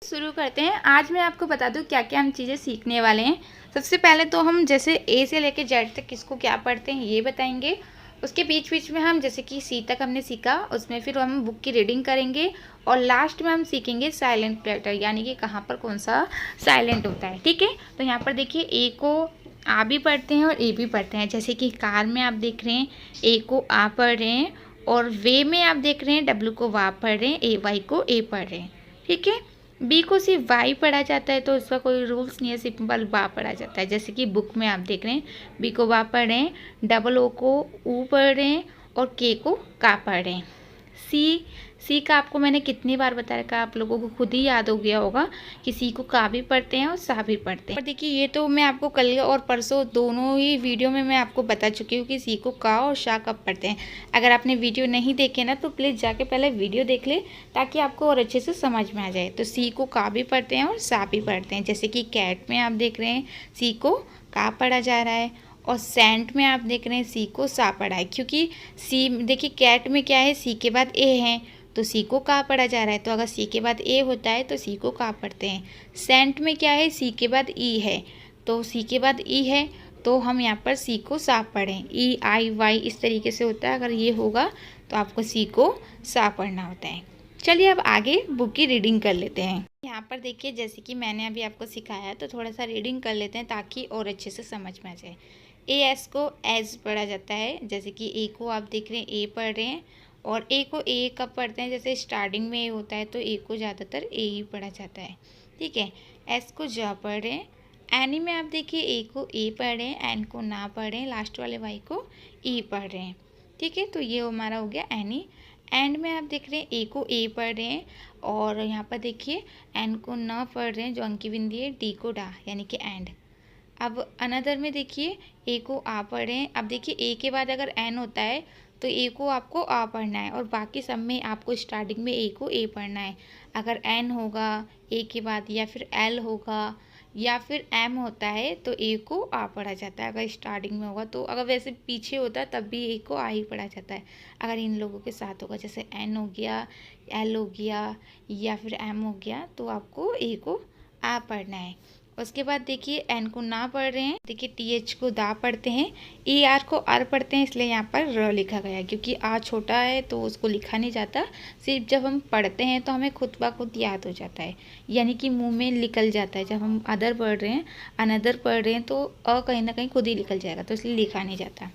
शुरू करते हैं। आज मैं आपको बता दूं क्या क्या हम चीज़ें सीखने वाले हैं। सबसे पहले तो हम जैसे ए से लेकर जेड तक किसको क्या पढ़ते हैं ये बताएंगे। उसके बीच बीच में हम जैसे कि सी तक हमने सीखा, उसमें फिर हम बुक की रीडिंग करेंगे और लास्ट में हम सीखेंगे साइलेंट कैरेक्टर, यानी कि कहाँ पर कौन सा साइलेंट होता है। ठीक है, तो यहाँ पर देखिए ए को आ भी पढ़ते हैं और ए भी पढ़ते हैं। जैसे कि कार में आप देख रहे हैं ए को आ पढ़ रहे हैं, और वे में आप देख रहे हैं डब्ल्यू को वा पढ़ रहे हैं, ए वाई को ए पढ़ रहे हैं। ठीक है, बी को सिर्फ वाई पढ़ा जाता है, तो उसका कोई रूल्स नहीं है, सिंपल वा पढ़ा जाता है। जैसे कि बुक में आप देख रहे हैं बी को वा पढ़ रहे हैं, डबल ओ को ऊ पढ़ रहे हैं और के को का पढ़ रहे हैं। सी का आपको मैंने कितनी बार बता रखा, आप लोगों को खुद ही याद हो गया होगा कि सी को का भी पढ़ते हैं और सा भी पढ़ते हैं। पर देखिए ये तो मैं आपको कल और परसों दोनों ही वीडियो में मैं आपको बता चुकी हूँ कि सी को का और शा कब पढ़ते हैं। अगर आपने वीडियो नहीं देखे ना तो प्लीज़ जाके पहले वीडियो देख ले, ताकि आपको और अच्छे से समझ में आ जाए। तो सी को का भी पढ़ते हैं और सा भी पढ़ते हैं। जैसे कि कैट में आप देख रहे हैं सी को का पढ़ा जा रहा है, और सेंट में आप देख रहे हैं सी को सा पढ़ा है। क्योंकि सी देखिए कैट में क्या है, सी के बाद ए है, तो सी को का पढ़ा जा रहा है। तो अगर सी के बाद ए होता है तो सी को का पढ़ते हैं। सेंट में क्या है, सी के बाद ई है, तो सी के बाद ई है तो हम यहाँ पर सी को सा पढ़ें। ई आई वाई इस तरीके से होता है। अगर ये होगा तो आपको सी को सा पढ़ना होता है। चलिए अब आगे बुक की रीडिंग कर लेते हैं। यहाँ पर देखिए जैसे कि मैंने अभी आपको सिखाया, तो थोड़ा सा रीडिंग कर लेते हैं ताकि और अच्छे से समझ में आ जाए। ए एस को एज पढ़ा जाता है। जैसे कि ए को आप देख रहे हैं ए पढ़ रहे हैं, और ए को ए कब पढ़ते हैं, जैसे स्टार्टिंग में ए होता है तो ए को ज़्यादातर ए ही पढ़ा जाता है। ठीक है, एस को जा पढ़ रहे हैं। एनी में आप देखिए ए को ए पढ़ रहे हैं, एन को ना पढ़ रहे हैं, लास्ट वाले वाई को ई पढ़ रहे हैं। ठीक है, तो ये हमारा हो गया एनी। एंड में आप देख रहे हैं ए को ए पढ़ रहे हैं, और यहाँ पर देखिए एन को ना पढ़ रहे हैं, जो अंकी बिंदी है, डी को डा, यानी कि एंड। अब अनदर में देखिए ए को आ पढ़ रहे हैं। अब देखिए ए के बाद अगर एन होता है तो ए को आपको आ पढ़ना है, और बाकी सब में आपको स्टार्टिंग में ए को ए पढ़ना है। अगर एन होगा ए के बाद, या फिर एल होगा, या फिर एम होता है, तो ए को आ पढ़ा जाता है। अगर स्टार्टिंग में होगा तो, अगर वैसे पीछे होता है तब भी ए को आ ही पढ़ा जाता है। अगर इन लोगों के साथ होगा, जैसे एन हो गया, एल हो गया, या फिर एम हो गया, तो आपको ए को आ पढ़ना है। उसके बाद देखिए एन को ना पढ़ रहे हैं, देखिए टी एच को दा पढ़ते हैं, ई आर को आर पढ़ते हैं, इसलिए यहाँ पर र लिखा गया है, क्योंकि आ छोटा है तो उसको लिखा नहीं जाता। सिर्फ जब हम पढ़ते हैं तो हमें खुद ब खुद याद हो जाता है, यानी कि मुंह में निकल जाता है। जब हम अदर पढ़ रहे हैं, अनदर पढ़ रहे हैं, तो अ कहीं ना कहीं खुद ही निकल जाएगा, तो इसलिए लिखा नहीं जाता।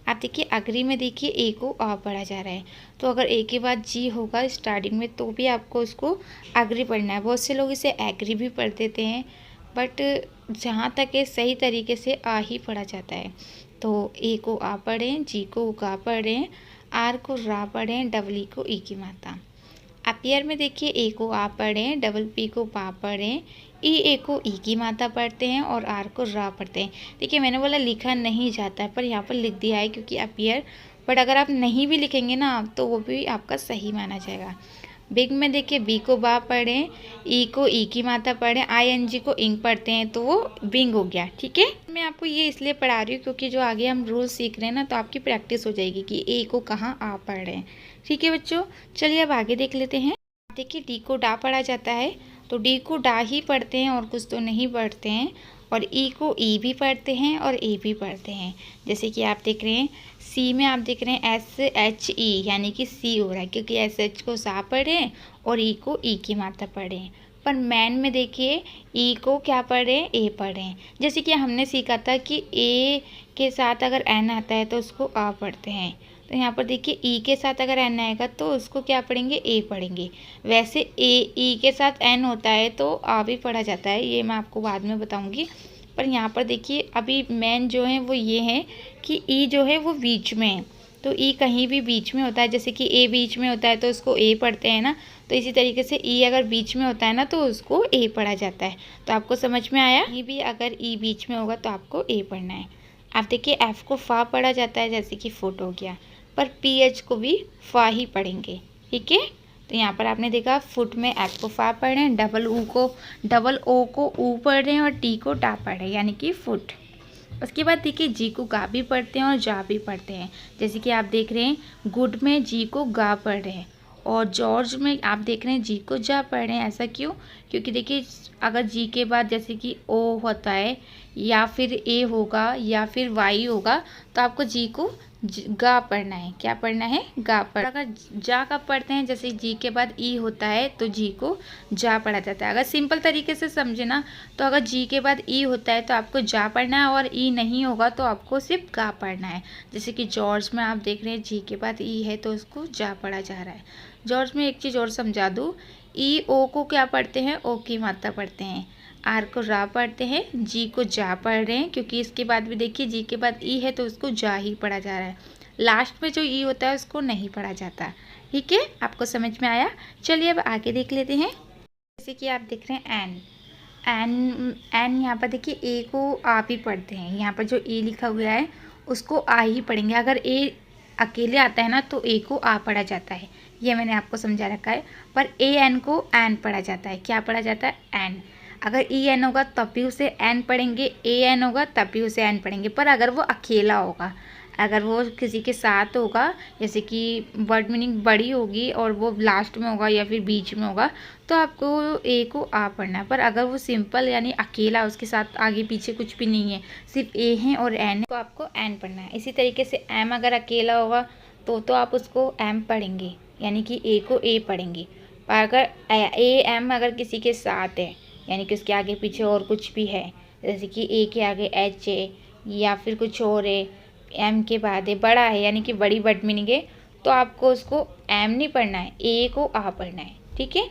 आप देखिए अग्री में देखिए ए को आ पढ़ा जा रहा है, तो अगर ए के बाद जी होगा स्टार्टिंग में तो भी आपको उसको अग्री पढ़ना है। बहुत से लोग इसे एग्री भी पढ़ देते हैं, बट जहाँ तक है सही तरीके से आ ही पढ़ा जाता है। तो ए को आ पढ़ें, जी को उका पढ़ें, आर को रा पढ़ें, डबल ई को ई की माता। अपियर में देखिए ए को आ पढ़ें, डबल पी को पा पढ़ें, ई ए को ई की माता पढ़ते हैं, और आर को रा पढ़ते हैं। देखिए मैंने बोला लिखा नहीं जाता है, पर यहाँ पर लिख दिया है क्योंकि अपियर, बट अगर आप नहीं भी लिखेंगे ना तो वो भी आपका सही माना जाएगा। बिग में देखिए बी को बा पढ़ें, ई को ई की माता पढ़ें, आई एन जी को इंग पढ़ते हैं, तो वो बिंग हो गया। ठीक है, मैं आपको ये इसलिए पढ़ा रही हूँ क्योंकि जो आगे हम रूल सीख रहे हैं ना, तो आपकी प्रैक्टिस हो जाएगी कि ए को कहाँ आ पढ़ रहे हैं। ठीक है बच्चों, चलिए अब आगे देख लेते हैं। देखिए डी को डा पढ़ा जाता है, तो डी को डा ही पढ़ते हैं और कुछ तो नहीं पढ़ते हैं। और ई को ई भी पढ़ते हैं और ए भी पढ़ते हैं। जैसे कि आप देख रहे हैं सी में आप देख रहे हैं एस एच ई, यानी कि सी हो रहा है, क्योंकि एस एच को सा पढ़ें और ई को ई की मात्रा पढ़ें। पर मैन में देखिए ई को क्या पढ़ें, ए पढ़ें। जैसे कि हमने सीखा था कि ए के साथ अगर एन आता है तो उसको आ पढ़ते हैं, तो यहाँ पर देखिए ई के साथ अगर एन आएगा तो उसको क्या पढ़ेंगे, ए पढ़ेंगे। वैसे ए ई के साथ एन होता है तो आ भी पढ़ा जाता है, ये मैं आपको बाद में बताऊंगी। पर यहाँ पर देखिए अभी मेन जो है वो ये है कि ई जो है वो बीच में है, तो ई कहीं भी बीच में होता है। जैसे कि ए बीच में होता है तो उसको ए पढ़ते हैं ना, तो इसी तरीके से ई अगर बीच में होता है ना तो उसको ए पढ़ा जाता है। तो आपको समझ में आया, ये भी अगर ई बीच में होगा तो आपको ए पढ़ना है। आप देखिए एफ को फा पढ़ा जाता है, जैसे कि फुट हो गया, पर पी एच को भी फा ही पढ़ेंगे। ठीक है, तो यहाँ पर आपने देखा फुट में एफ को फा पढ़ रहे हैं, डबल ओ को ऊ पढ़ रहे हैं, और टी को टा पढ़ रहे हैं, यानी कि फुट। उसके बाद देखिए जी को गा भी पढ़ते हैं और जा भी पढ़ते हैं। जैसे कि आप देख रहे हैं गुड में जी को गा पढ़ रहे हैं, और जॉर्ज में आप देख रहे हैं जी को जा पढ़ रहे हैं। ऐसा क्यों, क्योंकि देखिए अगर जी के बाद जैसे कि ओ होता है या फिर ए होगा या फिर वाई होगा तो आपको जी को गा पढ़ना है। क्या पढ़ना है? गा पढ़। अगर जा कब पढ़ते हैं, जैसे जी के बाद ई होता है तो जी को जा पढ़ा जाता है। अगर सिंपल तरीके से समझे ना तो अगर जी के बाद ई होता है तो आपको जा पढ़ना है और ई नहीं होगा तो आपको सिर्फ गा पढ़ना है। जैसे कि जॉर्ज में आप देख रहे हैं जी के बाद ई है तो उसको जा पढ़ा जा रहा है। जॉर्ज में एक चीज़ और समझा दूँ, ई ओ को क्या पढ़ते हैं? ओ की मात्रा पढ़ते हैं। आर को रा पढ़ते हैं, जी को जा पढ़ रहे हैं क्योंकि इसके बाद भी देखिए जी के बाद ई है तो उसको जा ही पढ़ा जा रहा है। लास्ट में जो ई होता है उसको नहीं पढ़ा जाता। ठीक है, आपको समझ में आया? चलिए अब आगे देख लेते हैं। जैसे कि आप देख रहे हैं एन यहाँ पर देखिए ए को आप ही पढ़ते हैं। यहाँ पर जो ए लिखा हुआ है उसको आ ही पढ़ेंगे। अगर ए अकेले आता है ना तो ए को आ पढ़ा जाता है, ये मैंने आपको समझा रखा है। पर ए एन को एन पढ़ा जाता है। क्या पढ़ा जाता है? एन। अगर ई एन होगा तब भी उसे एन पढ़ेंगे, ए एन होगा तब भी उसे एन पढ़ेंगे। पर अगर वो अकेला होगा, अगर वो किसी के साथ होगा, जैसे कि वर्ड मीनिंग बड़ी होगी और वो लास्ट में होगा या फिर बीच में होगा तो आपको ए को आ पढ़ना है। पर अगर वो सिंपल यानी अकेला, उसके साथ आगे पीछे कुछ भी नहीं है, सिर्फ ए है और एन है तो आपको एन पढ़ना है। इसी तरीके से एम अगर अकेला होगा तो आप उसको एम पढ़ेंगे, यानी कि ए को ए पढ़ेंगे। पर अगर ए एम अगर किसी के साथ है, यानी कि उसके आगे पीछे और कुछ भी है, जैसे कि ए के आगे एच है या फिर कुछ और है, एम के बाद है, बड़ा है यानी कि बड़ी वर्ड मीनिंग है, तो आपको उसको एम नहीं पढ़ना है, ए को आ पढ़ना है। ठीक है।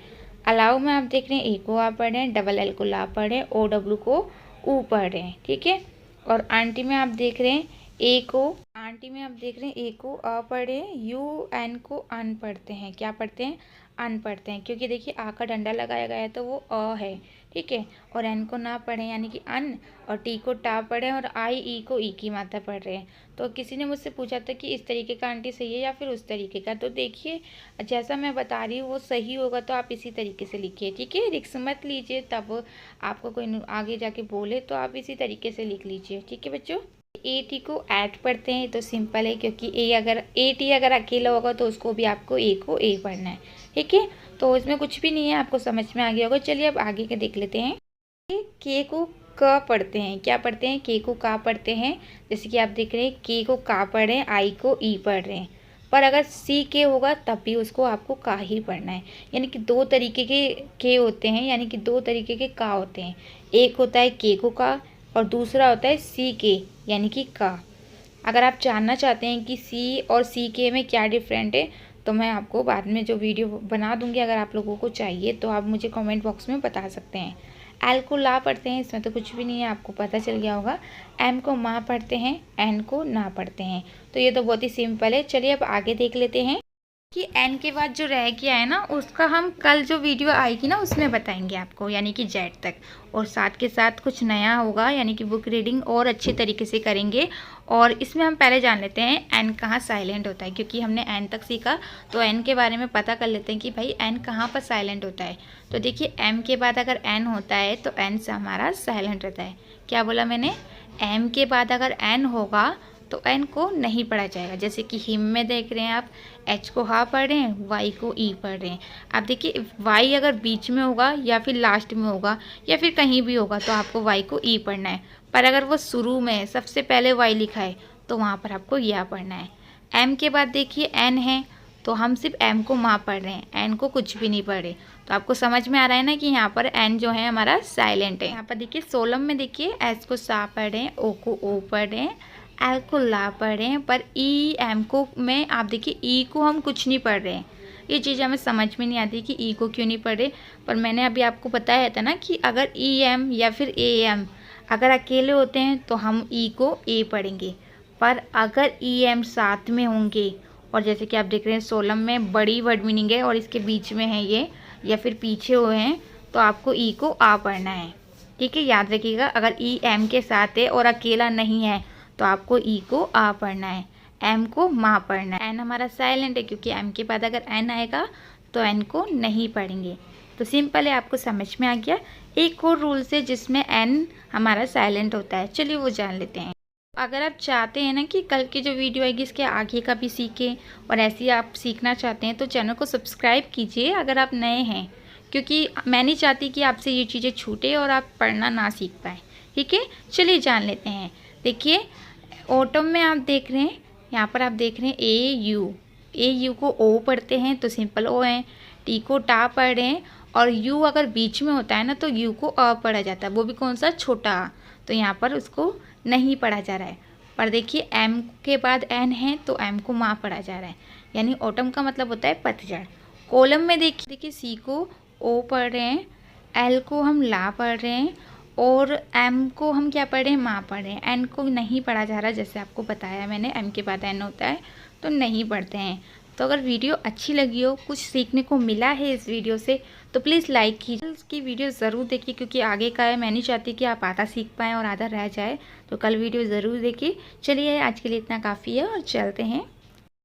अलाउ में आप देख रहे हैं ए को आ पढ़ रहे हैं, डबल एल को ला पढ़ रहे हैं, ओ डब्ल्यू को ऊ पढ़ रहे हैं। ठीक है। और आंटी में आप देख रहे हैं ए को, आंटी में आप देख रहे हैं ए को आ पढ़ रहे हैं, यू एन को अन पढ़ते हैं। क्या पढ़ते हैं? अन पढ़ते हैं, क्योंकि देखिए आ का डंडा लगाया गया है तो वो अ है। ठीक है। और एन को ना पढ़ें यानी कि अन, और टी को टा पढ़ें, और आई ई को ई की मात्रा पढ़ रहे हैं। तो किसी ने मुझसे पूछा था कि इस तरीके का आंटी सही है या फिर उस तरीके का, तो देखिए जैसा मैं बता रही हूँ वो सही होगा तो आप इसी तरीके से लिखिए। ठीक है। रिक्स मत लीजिए, तब आपको कोई आगे जाके बोले तो आप इसी तरीके से लिख लीजिए। ठीक है बच्चों। ए टी को ऐट पढ़ते हैं तो सिंपल है, क्योंकि ए टी अगर अकेला होगा तो उसको भी आपको ए को ए पढ़ना है। ठीक है। तो इसमें कुछ भी नहीं है, आपको समझ में आ गया होगा। चलिए अब आगे के देख लेते हैं। के को क पढ़ते हैं। क्या पढ़ते हैं? के को का पढ़ते हैं। जैसे कि आप देख रहे हैं के को का पढ़ रहे हैं, आई को ई पढ़ रहे हैं। पर अगर सी के होगा तब भी उसको आपको का ही पढ़ना है। यानी कि दो तरीके के होते हैं, यानी कि दो तरीके के का होते हैं। एक होता है के को का और दूसरा होता है सी के यानी कि का। अगर आप जानना चाहते हैं कि सी और सी के में क्या डिफरेंट है तो मैं आपको बाद में जो वीडियो बना दूंगी, अगर आप लोगों को चाहिए तो आप मुझे कमेंट बॉक्स में बता सकते हैं। एल को ला पढ़ते हैं, इसमें तो कुछ भी नहीं है, आपको पता चल गया होगा। एम को माँ पढ़ते हैं, एन को ना पढ़ते हैं। तो ये तो बहुत ही सिंपल है। चलिए अब आगे देख लेते हैं कि एन के बाद जो रह गया है ना उसका हम कल जो वीडियो आएगी ना उसमें बताएंगे आपको, यानी कि जेड तक। और साथ के साथ कुछ नया होगा, यानी कि बुक रीडिंग और अच्छे तरीके से करेंगे। और इसमें हम पहले जान लेते हैं एन कहाँ साइलेंट होता है, क्योंकि हमने एन तक सीखा तो एन के बारे में पता कर लेते हैं कि भाई एन कहाँ पर साइलेंट होता है। तो देखिए एम के बाद अगर एन होता है तो एन से हमारा साइलेंट रहता है। क्या बोला मैंने? एम के बाद अगर एन होगा तो एन को नहीं पढ़ा जाएगा। जैसे कि हिम में देख रहे हैं आप, एच को हा पढ़ रहे हैं, वाई को ई पढ़ रहे हैं। आप देखिए वाई अगर बीच में होगा या फिर लास्ट में होगा या फिर कहीं भी होगा तो आपको वाई को ई पढ़ना है। पर अगर वो शुरू में सबसे पहले वाई लिखा है तो वहाँ पर आपको या पढ़ना है। एम के बाद देखिए एन है तो हम सिर्फ एम को माँ पढ़ रहे हैं, एन को कुछ भी नहीं पढ़ रहे। तो आपको समझ में आ रहा है ना कि यहाँ पर एन जो है हमारा साइलेंट है। यहाँ पर देखिए सोलम में देखिए एस को सा पढ़ रहे हैं, ओ को ओ पढ़ रहे हैं, एल को ला पढ़ रहे हैं। पर ई एम को में आप देखिए ई को हम कुछ नहीं पढ़ रहे हैं। ये चीज़ हमें समझ में नहीं आती कि ई को क्यों नहीं पढ़ रहे। पर मैंने अभी आपको बताया था ना कि अगर ई एम या फिर ए एम अगर अकेले होते हैं तो हम ई को ए पढ़ेंगे। पर अगर ई एम साथ में होंगे, और जैसे कि आप देख रहे हैं सोलम में बड़ी वर्ड मीनिंग है और इसके बीच में है ये, या फिर पीछे हुए हैं, तो आपको ई को आ पढ़ना है। ठीक है, याद रखिएगा। अगर ई एम के साथ है और अकेला नहीं है तो आपको ई को आ पढ़ना है, एम को माँ पढ़ना है। एन हमारा साइलेंट है क्योंकि एम के बाद अगर एन आएगा तो एन को नहीं पढ़ेंगे। तो सिंपल है, आपको समझ में आ गया। एक और रूल से जिसमें एन हमारा साइलेंट होता है, चलिए वो जान लेते हैं। अगर आप चाहते हैं ना कि कल की जो वीडियो आएगी इसके आगे का भी सीखें और ऐसे ही आप सीखना चाहते हैं तो चैनल को सब्सक्राइब कीजिए अगर आप नए हैं, क्योंकि मैं नहीं चाहती कि आपसे ये चीज़ें छूटे और आप पढ़ना ना सीख पाएँ। ठीक है, चलिए जान लेते हैं। देखिए ऑटम में आप देख रहे हैं, यहाँ पर आप देख रहे हैं ए यू को ओ पढ़ते हैं तो सिंपल ओ है, टी को टा पढ़ रहे हैं, और यू अगर बीच में होता है ना तो यू को अ पढ़ा जाता है, वो भी कौन सा, छोटा आ। तो यहाँ पर उसको नहीं पढ़ा जा रहा है। पर देखिए एम के बाद एन है तो एम को माँ पढ़ा जा रहा है, यानी ऑटम का मतलब होता है पतझड़। कॉलम में देखिए सी को ओ पढ़ रहे हैं, एल को हम ला पढ़ रहे हैं, और एम को हम क्या पढ़ रहे हैं, माँ पढ़ रहे हैं। एन को नहीं पढ़ा जा रहा, जैसे आपको बताया मैंने, एम के बाद एन होता है तो नहीं पढ़ते हैं। तो अगर वीडियो अच्छी लगी हो, कुछ सीखने को मिला है इस वीडियो से, तो प्लीज़ लाइक कीजिए। उसकी वीडियो ज़रूर देखिए, क्योंकि आगे का है, मैं नहीं चाहती कि आप आधा सीख पाएँ और आधा रह जाए। तो कल वीडियो ज़रूर देखिए। चलिए आज के लिए इतना काफ़ी है और चलते हैं।